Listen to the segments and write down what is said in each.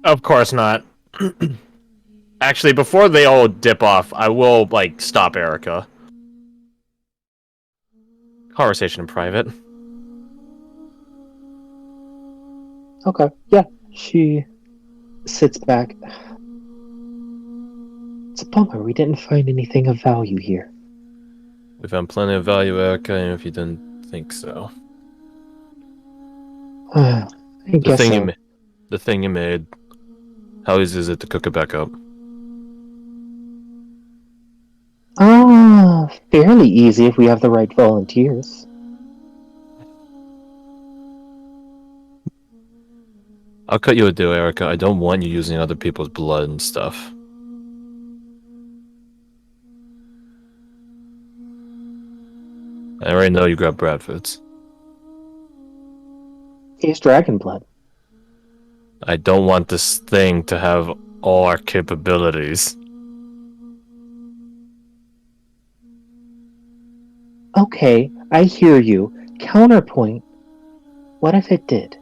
Of course not. Actually, before they all dip off, I will, like, stop Erica. Conversation in private. Okay, yeah. She sits back. It's a bummer we didn't find anything of value here. We found plenty of value, Erica, even if you didn't think so. I The guess thing so. the thing you made, how easy is it to cook it back up? Fairly easy if we have the right volunteers. I'll cut you a deal, Erica. I don't want you using other people's blood and stuff. I already know you got Bradford's. He's dragon blood. I don't want this thing to have all our capabilities. Okay, I hear you. Counterpoint. What if it did?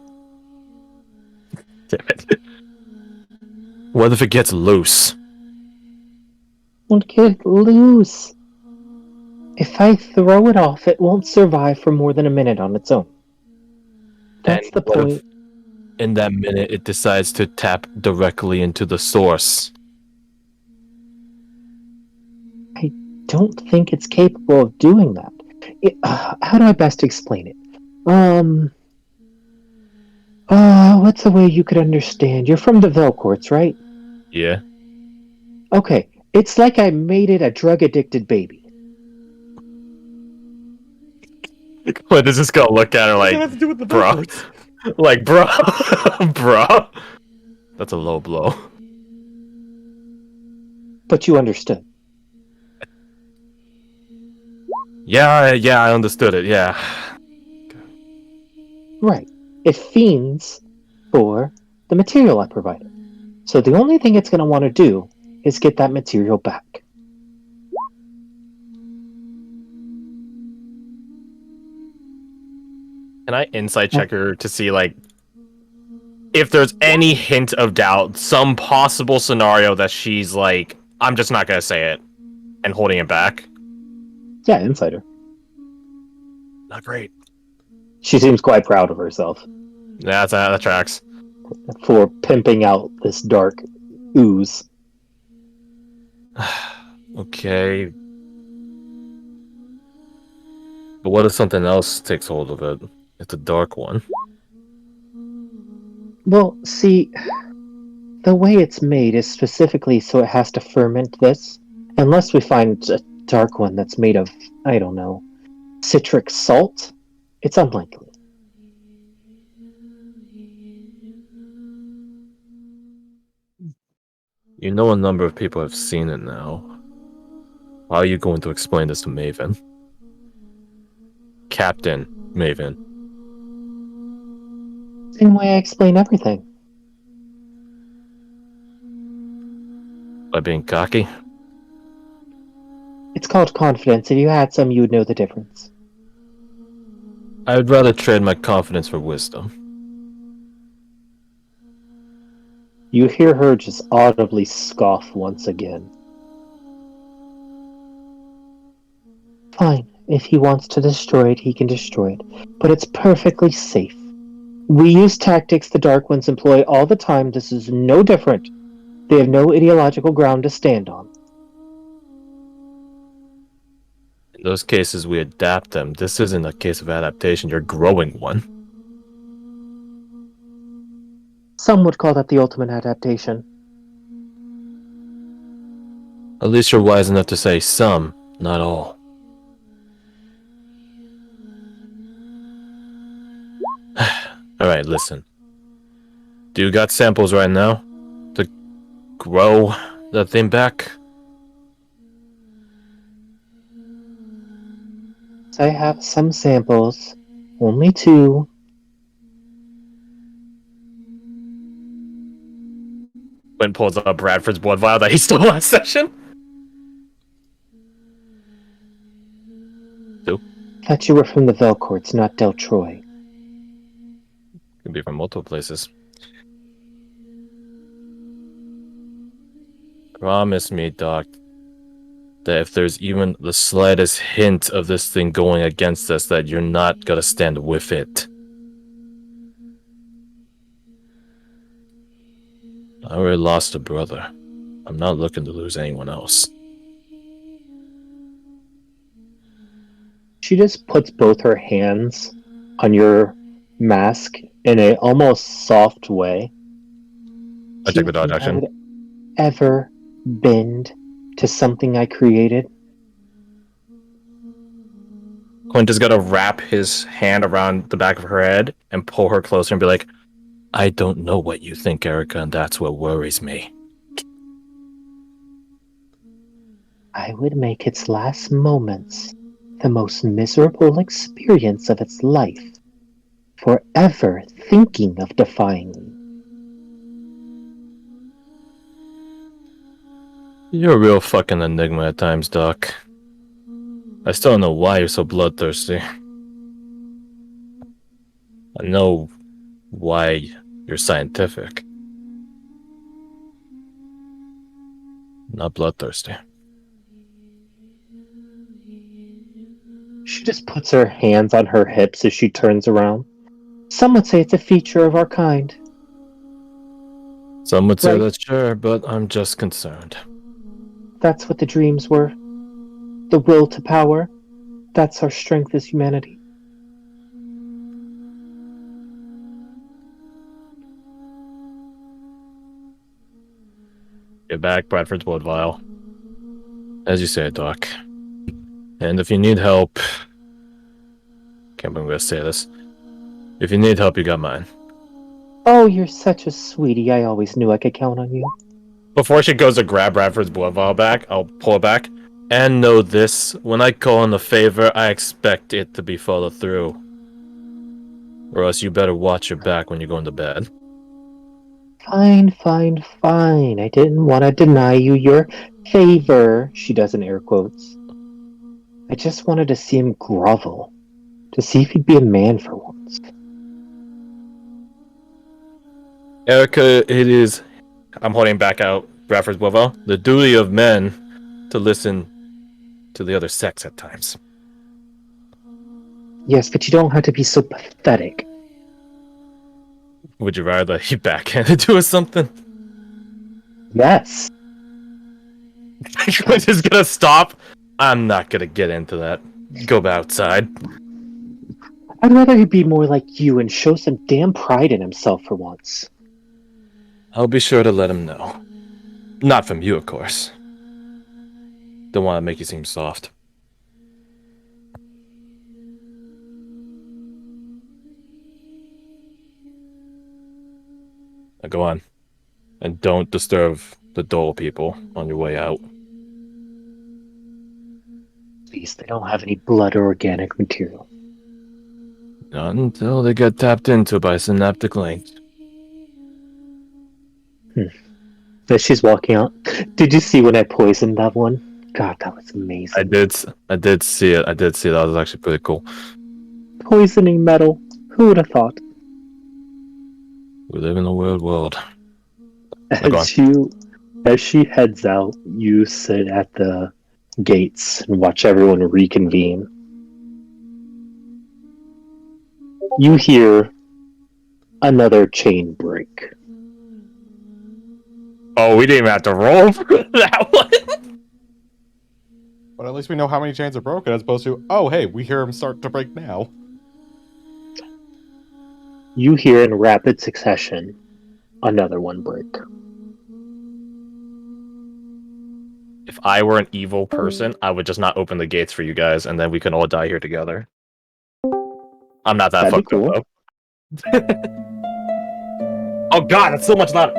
Damn it. What if it gets loose? Won't get loose. If I throw it off, it won't survive for more than a minute on its own. And That's the what if point. in that minute it decides to tap directly into the source? I don't think it's capable of doing that. How do I best explain it? What's a way you could understand? You're from the Velcourts, right? Yeah. Okay, it's like I made it a drug-addicted baby. What does this guy look at her like, have to do with the bro? backwards? Like, bro, bro. That's a low blow. But you understood. Yeah, I understood it. Yeah. Right. It fiends for the material I provided. So the only thing it's going to want to do is get that material back. Can I insight check her to see, like, if there's any hint of doubt, some possible scenario that she's like, I'm just not gonna say it, and holding it back? Yeah, insider. Not great. She seems quite proud of herself Yeah, that tracks. for pimping out this dark ooze. Okay. But what if something else takes hold of it? It's a dark one. Well, see, the way it's made is specifically so it has to ferment this. Unless we find a dark one that's made of, I don't know, citric salt, it's unlikely. You know a number of people have seen it now. How are you going to explain this to Maven? Captain Maven. Same way I explain everything. By being cocky? It's called confidence. If you had some, you would know the difference. I would rather trade my confidence for wisdom. You hear her just audibly scoff once again. Fine. If he wants to destroy it, he can destroy it. But it's perfectly safe. We use tactics the Dark Ones employ all the time. This is no different. They have no ideological ground to stand on. In those cases, we adapt them. This isn't a case of adaptation. You're growing one. Some would call that the ultimate adaptation. At least you're wise enough to say some, not all. Alright, listen. Do you got samples right now? To grow that thing back? I have some samples. Only 2. When pulls up Bradford's blood vial that he stole last session? Thought you were from the Velcourts, not Del Troy. Could be from multiple places. Promise me, Doc, that if there's even the slightest hint of this thing going against us, that you're not gonna stand with it. I already lost a brother. I'm not looking to lose anyone else. She just puts both her hands on your mask in a almost soft way. I Do take you the dodge think I action. would ever bend to something I created? Clint is gonna wrap his hand around the back of her head and pull her closer and be like, I don't know what you think, Erica, and that's what worries me. I would make its last moments the most miserable experience of its life, forever thinking of defying me. You're a real fucking enigma at times, Doc. I still don't know why you're so bloodthirsty. I know why you're scientific. Not bloodthirsty. She just puts her hands on her hips as she turns around. Some would say it's a feature of our kind. Some would say Right. that's sure, but I'm just concerned. That's what the dreams were. The will to power. That's our strength as humanity. Get back Bradford's blood vial. As you say, Doc. And if you need help... Can't believe I'm gonna say this. If you need help, you got mine. Oh, you're such a sweetie. I always knew I could count on you. Before she goes to grab Bradford's blood vial back, I'll pull it back. And know this, when I call in a favor, I expect it to be followed through. Or else you better watch your back when you're going to bed. Fine, fine, fine. I didn't want to deny you your favor, she does in air quotes. I just wanted to see him grovel, to see if he'd be a man for once. Erica, it is... I'm holding back out Bradford's blood vial. The duty of men to listen to the other sex at times. Yes, but you don't have to be so pathetic. Would you rather he backhanded to us something? Yes. Clint is gonna stop. I'm not gonna get into that. Go outside. I'd rather he'd be more like you and show some damn pride in himself for once. I'll be sure to let him know. Not from you, of course. Don't want to make you seem soft. Now go on. And don't disturb the Dole people on your way out. Please, they don't have any blood or organic material. Not until they get tapped into by synaptic links. As she's walking out, did you see when I poisoned that one? God, that was amazing. I did see it. I did see it. That was actually pretty cool. Poisoning metal. Who would have thought? We live in a weird world. As she heads out, you sit at the gates and watch everyone reconvene. You hear another chain break. Oh, we didn't even have to roll for that one. But at least we know how many chains are broken, as opposed to, oh, hey, we hear them start to break now. You hear in rapid succession another one break. If I were an evil person, I would just not open the gates for you guys, and then we can all die here together. I'm not that That'd be fucked up, though. Oh god, that's so much louder.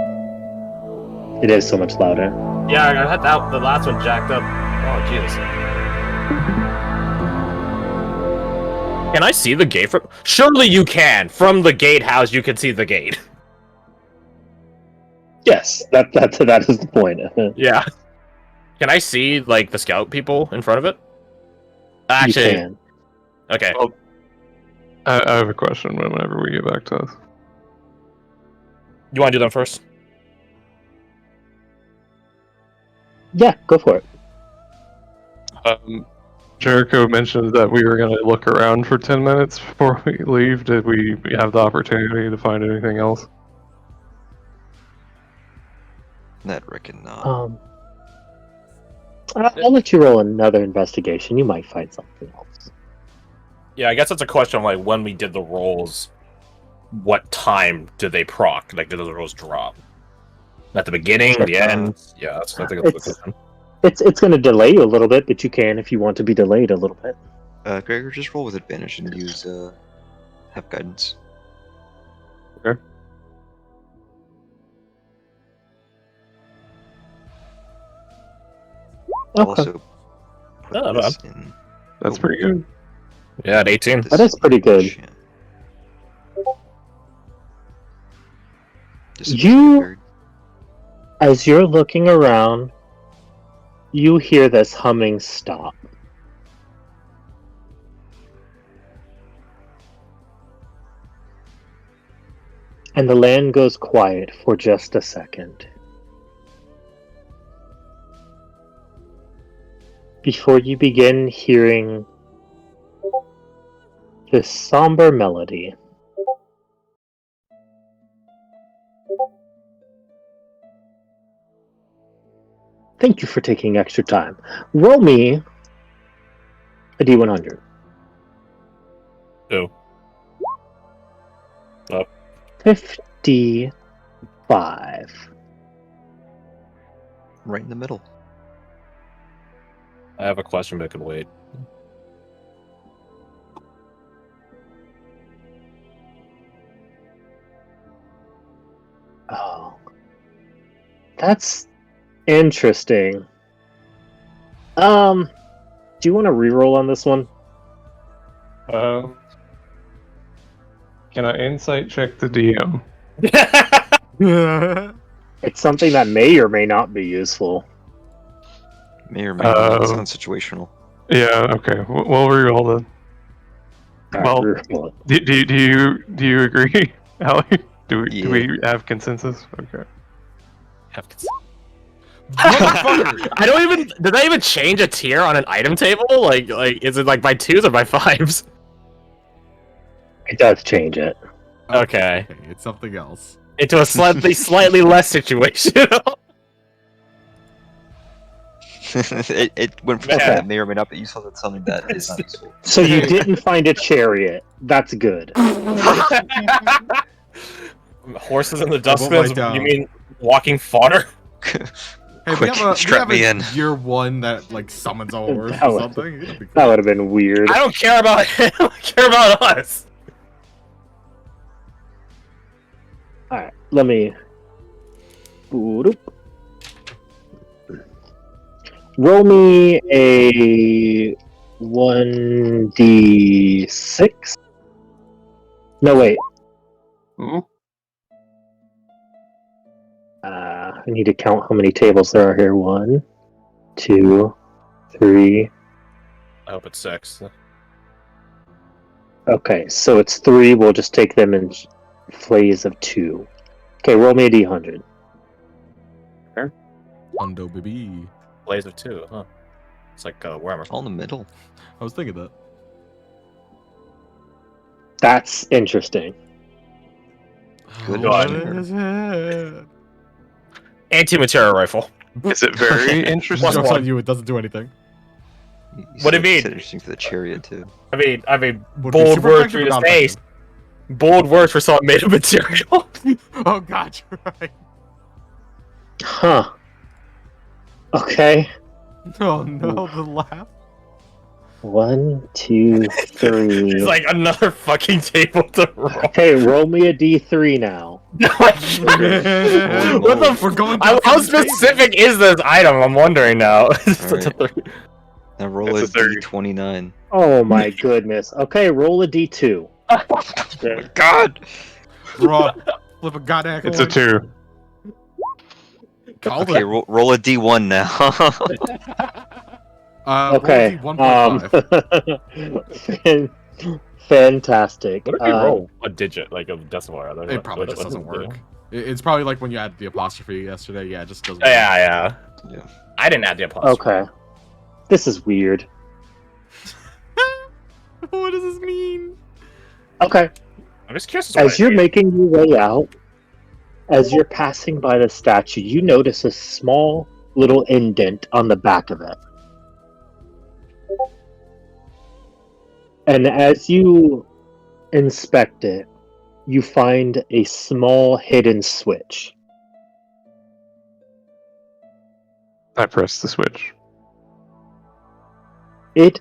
It is so much louder. Yeah, I had that the last one jacked up. Oh Jesus. Can I see the gate from? Surely you can. From the gatehouse, you can see the gate. Yes, that is the point. Yeah. Can I see like the scout people in front of it? Actually, You can. okay. Well, I have a question whenever we get back to this. You want to do them first? Yeah, go for it. Jericho mentioned that we were going to look around for 10 minutes before we leave. Did we have the opportunity to find anything else? That reckon not. I'll let you roll another investigation. You might find something else. Yeah, I guess that's a question of like when we did the rolls, what time did they proc? Like, did those rolls drop? At the beginning, the end? Yeah, I think that's the question. It's going to delay you a little bit, but you can if you want to be delayed a little bit. Gregor, just roll with advantage and use have guidance. Okay. I'll Okay. also put Oh, this in. That's pretty good. Yeah, at 18. This That is pretty good. yeah. You- As you're looking around, you hear this humming stop. And the land goes quiet for just a second. Before you begin hearing this somber melody. Thank you for taking extra time. Roll me a D100. Oh. 55. Right in the middle. I have a question, but it can wait. Oh. That's interesting. Do you want to reroll on this one? Can I insight check the DM? It's something that may or may not be useful. May or may not. It sounds situational. Yeah. Okay. We'll reroll then. Well, Reroll it. do you agree, Allie? Do Yeah. we have consensus? Okay. Motherfucker! I don't even. Did I even change a tier on an item table? Like, is it like by 2s or by 5s? It does change it. Okay. It's something else. Into a slightly less situational. it went from something that may or may not be useful to something that is not useful. So you didn't find a chariot. That's good. Horses in the I won't dustbins? write down. You mean walking fodder? Hey, Quick, we strap have me a in. year 1 that like summons all horse That or would- something. That'd be That cool. would have been weird. I don't care about him. I care about us. Alright, let me... Boop. Roll me a 1d6. No, wait. Hmm? I need to count how many tables there are here. 1, 2, 3. I hope it's 6. Okay, so it's 3. We'll just take them in flays of 2. Okay, roll me a d100. Hundo baby. Blaze of 2, huh? It's like Warhammer. All in the middle. I was thinking that. That's interesting. Good God. What is it? Anti-material rifle. Is it very Plus interesting? Jokes one. on you, it doesn't do anything. What do you mean? It's interesting for the chariot too. I mean, Would be bold super word effective, for but your not face. effective. Bold words for something made of material. Oh god, you're right. Huh. Okay. Oh no, the laugh. 1, 2, 3. It's like another fucking table to roll. Okay, roll me a d3 now. What the We're going How through the specific is this item? I'm wondering now. Alright. Now roll It's a a 30. d29. Oh my goodness. Okay, roll a d2. God! Bro, flip a goddamn It's a 2. Called Okay, it. roll a d1 now. Okay. Roll a D1.5. Fantastic. What if you roll a digit, like a decimal rather? It probably just doesn't work. It's probably like when you added the apostrophe yesterday. Yeah, it just doesn't work. Yeah. Yeah. I didn't add the apostrophe. Okay. This is weird. What does this mean? Okay. I'm just curious. As As you're making your way out, as you're passing by the statue, you notice a small little indent on the back of it. And as you inspect it, you find a small hidden switch. I press the switch. It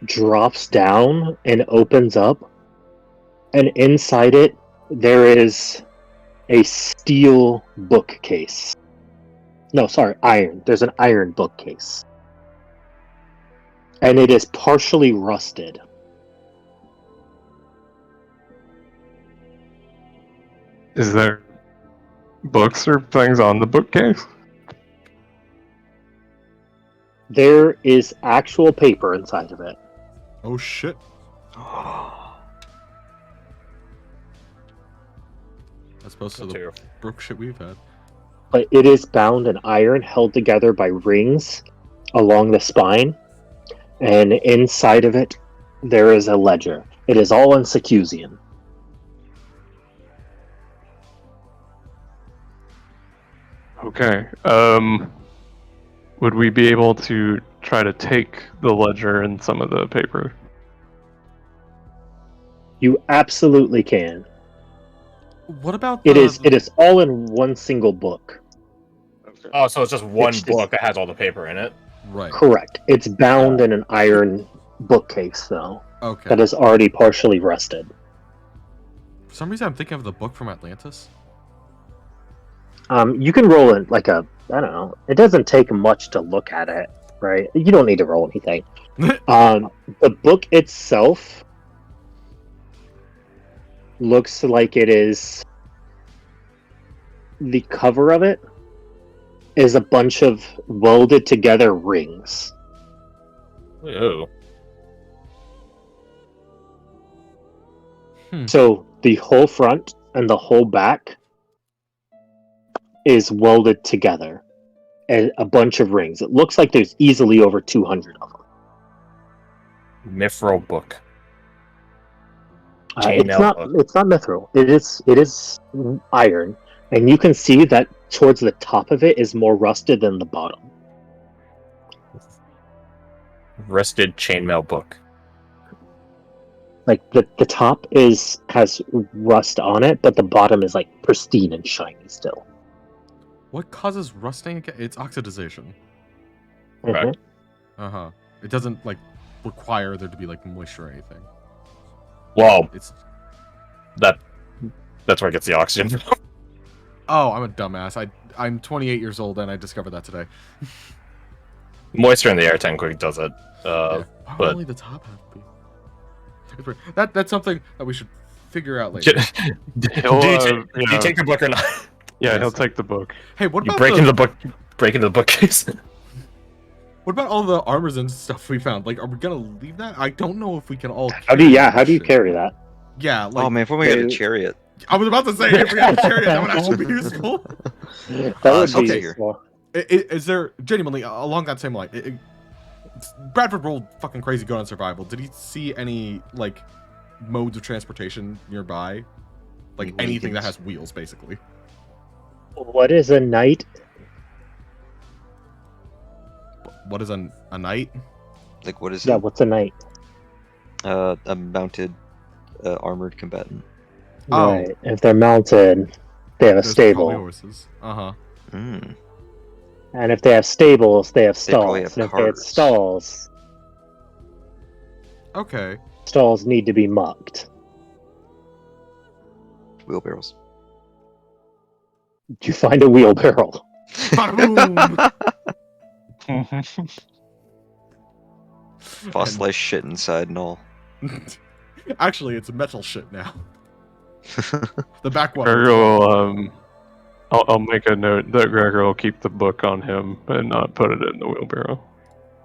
drops down and opens up, and inside it, there is a steel bookcase. No, sorry, iron. There's an iron bookcase. And it is partially rusted. Is there books or things on the bookcase? There is actual paper inside of it. Oh shit. As opposed to the broke shit we've had. But it is bound in iron, held together by rings along the spine. And inside of it, there is a ledger. It is all in Secusian. Okay. Would we be able to try to take the ledger and some of the paper? You absolutely can. What about It is all in one single book. Okay. Oh, so it's just one It's just- book that has all the paper in it. right? Correct. It's bound in an iron bookcase, though, Okay. that is already partially rusted. For some reason, I'm thinking of the book from Atlantis. You can roll it like a, I don't know. It doesn't take much to look at it, right? You don't need to roll anything. The book itself looks like it is. The cover of it is a bunch of welded together rings. Ew. So the whole front and the whole back is welded together. And a bunch of rings. It looks like there's easily over 200 of them. Mithril book. It's Chainmail not. book. It's not mithril. It is iron, and you can see that towards the top of it is more rusted than the bottom. Rusted chainmail book. Like the top has rust on it, but the bottom is like pristine and shiny still. What causes rusting again? It's oxidization. Correct. It doesn't like require there to be like moisture or anything. Well, It's that's where it gets the oxygen from. oh, I'm a dumbass. I'm 28 years old and I discovered that today. Moisture in the air technically does it. Yeah. Why would but- only the top have to be? It's weird. That's something that we should figure out later. do He'll, you you know, take the book or not? Yeah, Yes. he'll take the book. Hey, what You about break into the book. Break into the bookcase. what about all the armors and stuff we found? Like, are we gonna leave that? I don't know if we can all. How do you shit. carry that? Yeah, like Oh man, if we got a Dude. chariot. I was about to say, if we had a chariot, that would actually be useful. That would so be here. useful. Is there genuinely along that same line? Bradford rolled fucking crazy good on survival. Did he see any like modes of transportation nearby? Like anything that Wheels. has wheels, basically. What is a knight? What is a knight? Like what is Yeah, it? what's a knight? A mounted armored combatant. Oh. Right. If they're mounted, they have a Those are stable. probably horses. Uh-huh. Mm. And if they have stables, they have They probably stalls. have And if they have cars. stalls, Okay. stalls need to be mucked. Wheelbarrows. You find a wheelbarrow. Bada Fossilized shit inside and all. boom! Actually, it's metal shit now. The back one. Gregor will, I'll make a note that Gregor will keep the book on him and not put it in the wheelbarrow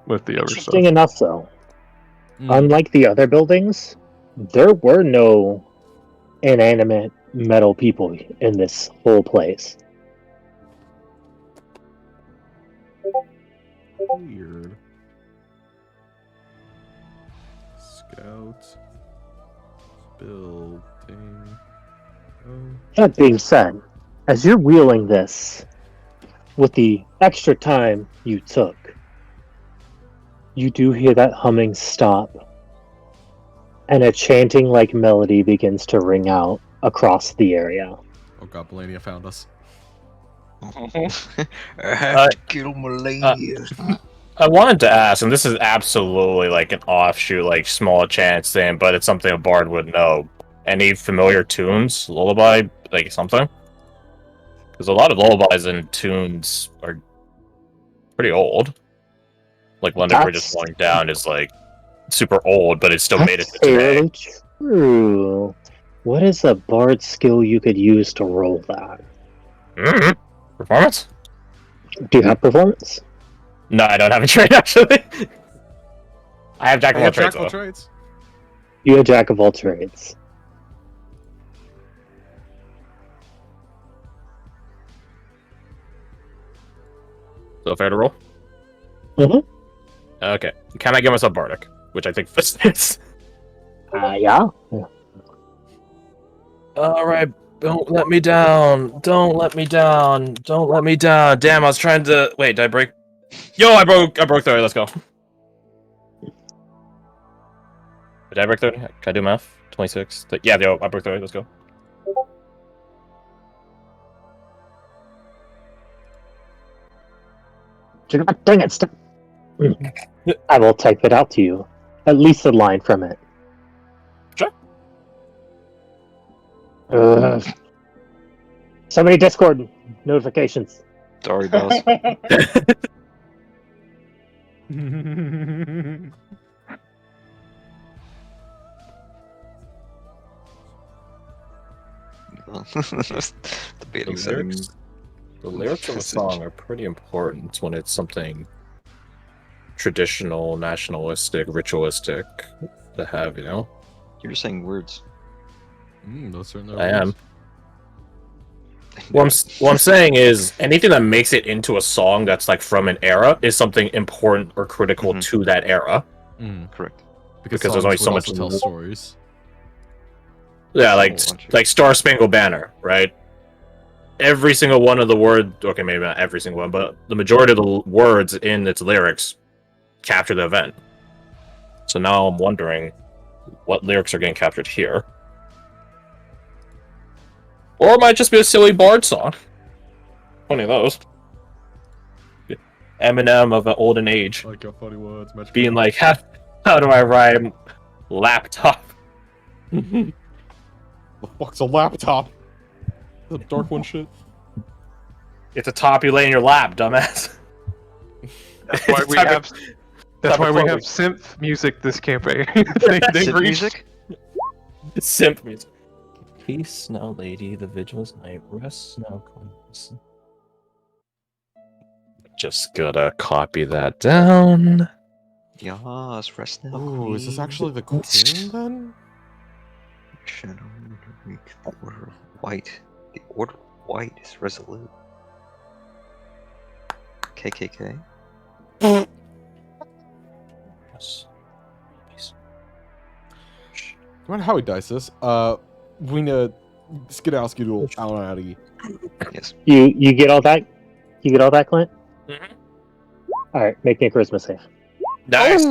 with the other stuff. Interesting enough, though. Mm. Unlike the other buildings, there were no inanimate metal people in this whole place. Weird. Scout. Building. Oh. That being said, as you're wheeling this, with the extra time you took, you do hear that humming stop, and a chanting-like melody begins to ring out across the area. Oh god, Melania found us. I have to kill Melania. I wanted to ask, and this is absolutely like an offshoot, like small chance thing, but it's something a bard would know. Any familiar tunes, lullaby, like something? Because a lot of lullabies and tunes are pretty old. Like One Day We're Just Falling Down is like super old, but it still made it to today. Fairly true. What is a bard skill you could use to roll that? Performance? Do you have performance? No, I don't have a trade actually. I have Jack of all trades. Jack of all trades. You have Jack of all trades. So fair to roll? Mm-hmm. Okay. Can I give myself Bardic? Which I think this is. Yeah. Alright, don't let me down. Don't let me down. Don't let me down. Damn, I was trying to... Wait, did I break? Yo, I broke 30, let's go. Did I break 30? Can I do math? 26. Yeah, yo, I broke 30, let's go. Dang it, stop. I will type it out to you. At least a line from it. Sure. Somebody Discord notifications. Sorry, boss. Debating settings. The lyrics of a song are pretty important when it's something traditional, nationalistic, ritualistic to have, you know? You're saying words. Those certainly I am. What I'm saying is anything that makes it into a song that's like from an era is something important or critical to that era. Correct. Because there's only so much to tell stories. Yeah, like Star Spangled Banner, right? Every single one of the words, okay, maybe not every single one, but the majority of the words in its lyrics capture the event. So now I'm wondering what lyrics are getting captured here. Or it might just be a silly bard song. Funny of those. Eminem of the olden age. I like your funny words. Being like, how do I rhyme laptop? The fuck's a laptop? The dark one shit. It's a top you lay in your lap, dumbass. That's why we have. That's why we have synth music this campaign. Synth music? Synth music. Peace now, lady. The vigil's night. Rest now, comes. Just gotta copy that down. Yes, rest now. Oh, is this actually the queen then? Shadow reach the order of white. The order of white is resolute. KKK. Yes. Peace. No matter how we dice this, we need a Skidowski duel Alanati. Yes. You get all that? You get all that, Clint? Mm-hmm. Alright, make me a charisma save. Nice.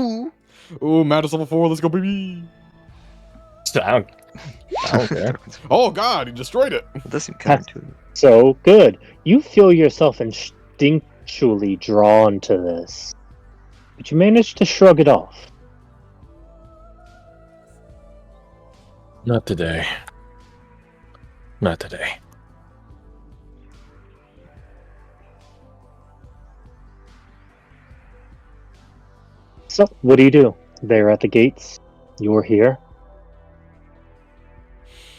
Oh, Madness level 4, let's go, baby! I don't care. Oh god, he destroyed it! That does seem counterintuitive. So good. You feel yourself instinctually drawn to this, but you manage to shrug it off. Not today. Not today. So, what do? They're at the gates. You're here.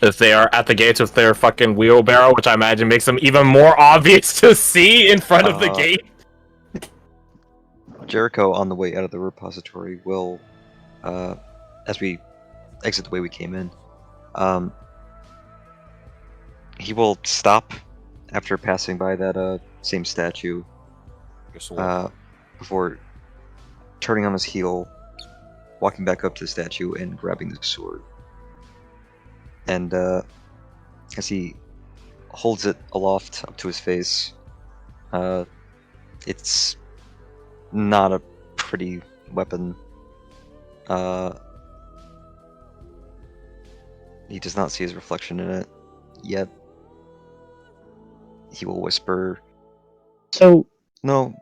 If they are at the gates with their fucking wheelbarrow, which I imagine makes them even more obvious to see in front of the gate. Jericho, on the way out of the repository, will, as we exit the way we came in, he will stop after passing by that same statue before turning on his heel, walking back up to the statue and grabbing the sword. And as he holds it aloft up to his face, it's not a pretty weapon. He does not see his reflection in it yet. He will whisper, So, "No."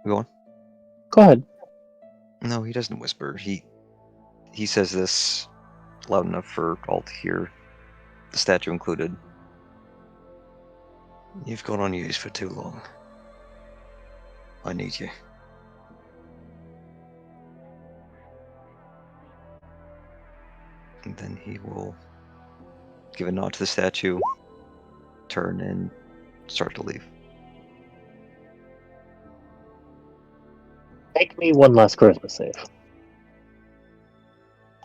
Go on. go ahead. No, he doesn't whisper. He says this loud enough for all to hear, the statue included. "You've gone unused for too long. I need you." And then he will give a nod to the statue, turn, and start to leave. Make me one last charisma save.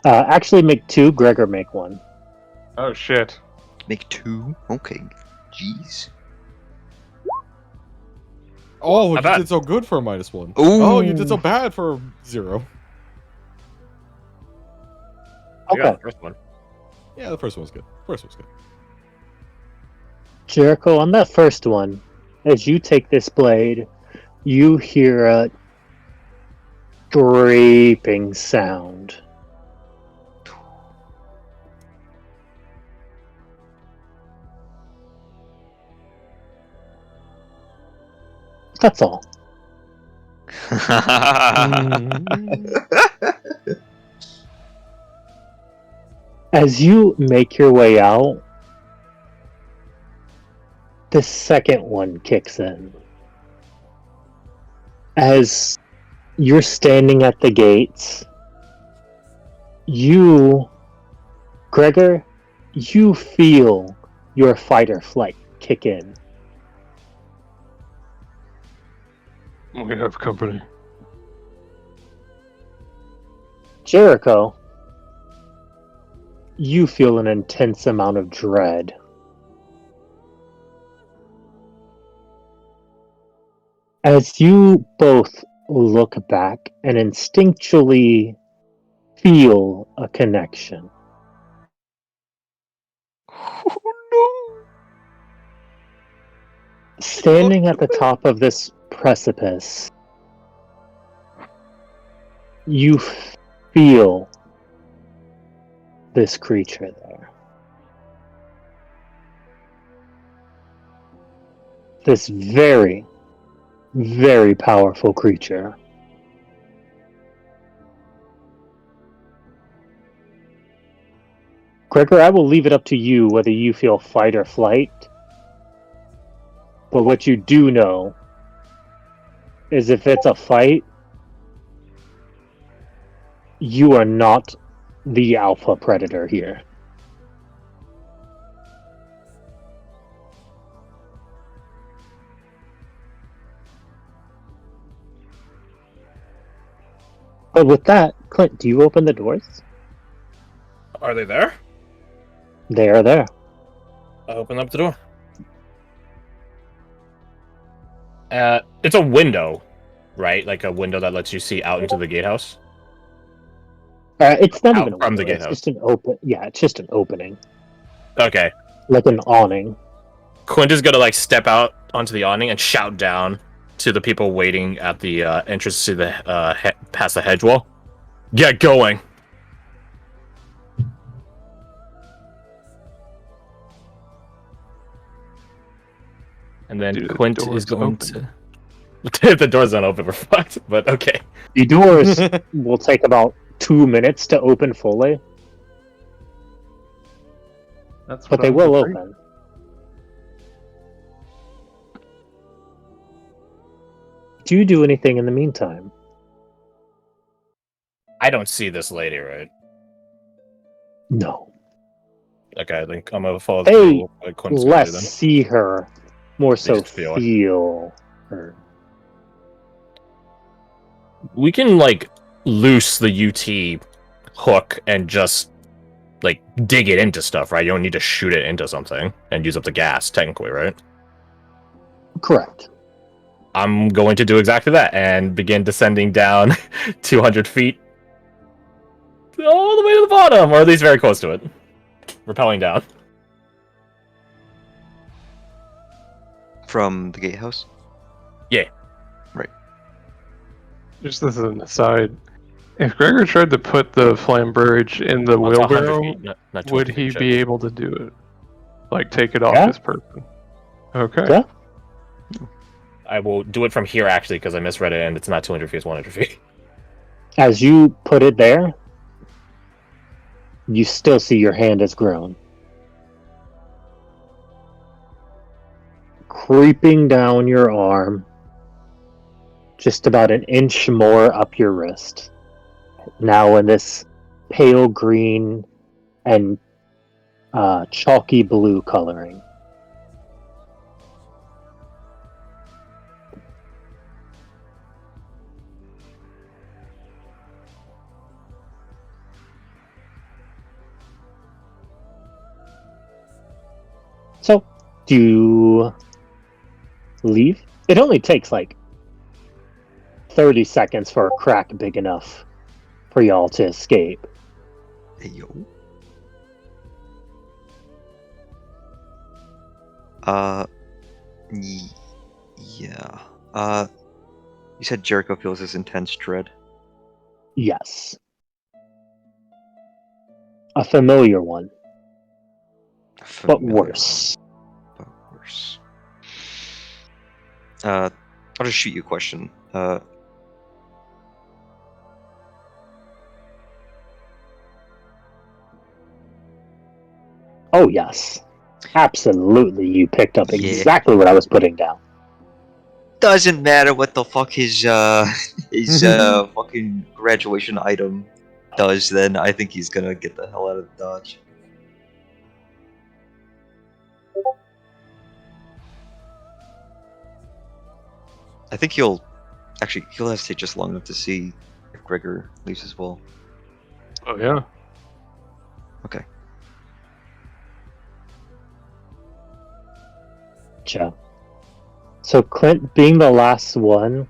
Actually, make 2. Gregor, make 1. Oh shit. Make 2? Okay. Jeez. Oh, Not you bad. did so good for a -1. Ooh. Oh, you did so bad for 0. You got Okay. the first one. Yeah, the first one was good. First one was good. Jericho, on that first one, as you take this blade, you hear a scraping sound. That's all. As you make your way out, the second one kicks in. As you're standing at the gates, Gregor, you feel your fight or flight kick in. We have company. Jericho, you feel an intense amount of dread. As you both look back and instinctually feel a connection. Standing at the top of this precipice, you feel this creature there. This very, very powerful creature. Gregor, I will leave it up to you whether you feel fight or flight. But what you do know is if it's a fight, you are not the alpha predator here. But with that, Clint, do you open the doors? Are they there? They are there. I open up the door. It's a window, right? Like a window that lets you see out into the gatehouse. It's not Out even a from the window. It's gatehouse. just an open. Yeah, it's just an opening, Okay. like an awning. Quint is gonna like step out onto the awning and shout down to the people waiting at the entrance to the past the hedge wall. Get going. And then Dude, the Quint door's is going open. to. If the door's not open, we're fucked. But okay. The doors will take about 2 minutes to open fully, That's but what they I'm will afraid. open. Do you do anything in the meantime? I don't see this lady, right? No. Okay, I think I'm gonna follow Hey, through what Quint's gonna do Less then. see her, more so just feel it. feel her. We can like loose the UT hook and just like dig it into stuff, right? You don't need to shoot it into something and use up the gas, technically, right? Correct. I'm going to do exactly that and begin descending down 200 feet all the way to the bottom, or at least very close to it. Rappelling down. From the gatehouse? Yeah. Right. Just as an aside, if Gregor tried to put the flamberge in the Well, it's 100 wheelbarrow, feet, not 200 would feet, he shit. be able to do it? Like, take it off Yeah. this person? Okay. Yeah. I will do it from here, actually, because I misread it, and it's not 200 feet, it's 100 feet. As you put it there, you still see your hand has grown. Creeping down your arm, just about an inch more up your wrist. Now in this pale green and chalky blue coloring. So, do you leave? It only takes like 30 seconds for a crack big enough for y'all to escape. Hey, yo. Yeah. You said Jericho feels this intense dread. Yes. A familiar one, but Familiar worse. one, but worse. I'll just shoot you a question. Oh, yes. Absolutely, you picked up Yeah. exactly what I was putting down. Doesn't matter what the fuck his fucking graduation item does, then I think he's gonna get the hell out of Dodge. I think he'll hesitate just long enough to see if Gregor leaves as well. Oh, yeah. Okay. Joe. So Clint, being the last one,